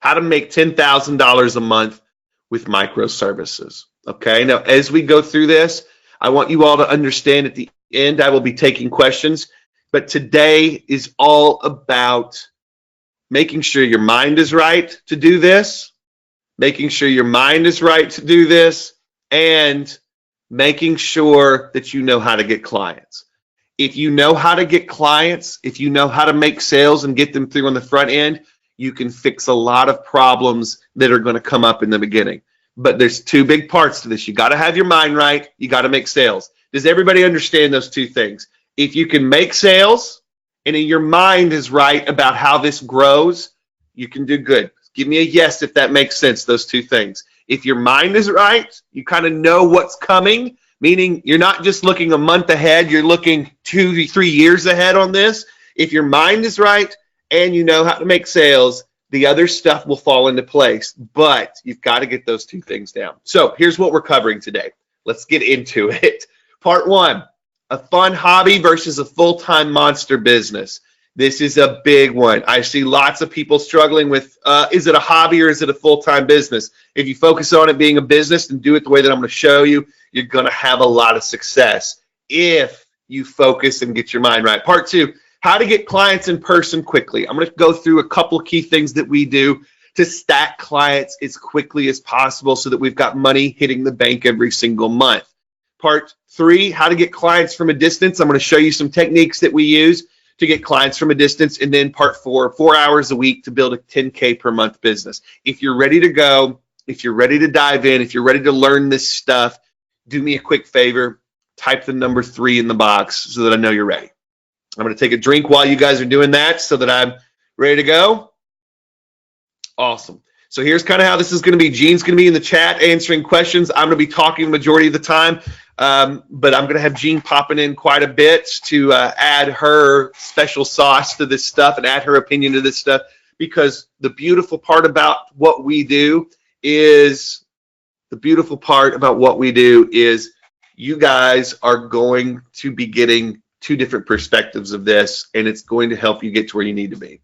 how to make $10,000 a month with microservices. Okay, now as we go through this, I want you all to understand at the end, I will be taking questions, but today is all about making sure your mind is right to do this, making sure your mind is right to do this, and making sure that you know how to get clients. If you know how to get clients, if you know how to make sales and get them through on the front end, you can fix a lot of problems that are going to come up in the beginning. But there's two big parts to this. You got to have your mind right. You got to make sales. Does everybody understand those two things? If you can make sales and your mind is right about how this grows, you can do good. Give me a yes if that makes sense, those two things. If your mind is right, you kind of know what's coming, meaning you're not just looking a month ahead, you're looking 2 to 3 years ahead on this. If your mind is right and you know how to make sales, the other stuff will fall into place, but you've got to get those two things down. So here's what we're covering today. Let's get into it. Part one, a fun hobby versus a full-time monster business. This is a big one. I see lots of people struggling with, is it a hobby or is it a full-time business? If you focus on it being a business and do it the way that I'm going to show you, you're going to have a lot of success if you focus and get your mind right. Part two, how to get clients in person quickly. I'm going to go through a couple of key things that we do to stack clients as quickly as possible so that we've got money hitting the bank every single month. Part three, how to get clients from a distance. I'm going to show you some techniques that we use to get clients from a distance. And then part four, 4 hours a week to build a 10K per month business. If you're ready to go, if you're ready to dive in, if you're ready to learn this stuff, do me a quick favor, type the number 3 in the box so that I know you're ready. I'm going to take a drink while you guys are doing that so that I'm ready to go. Awesome. So here's kind of how this is going to be. Jean's going to be in the chat answering questions. I'm going to be talking the majority of the time, but I'm going to have Jean popping in quite a bit to add her special sauce to this stuff and add her opinion to this stuff, because the beautiful part about what we do is you guys are going to be getting 2 different perspectives of this, and it's going to help you get to where you need to be.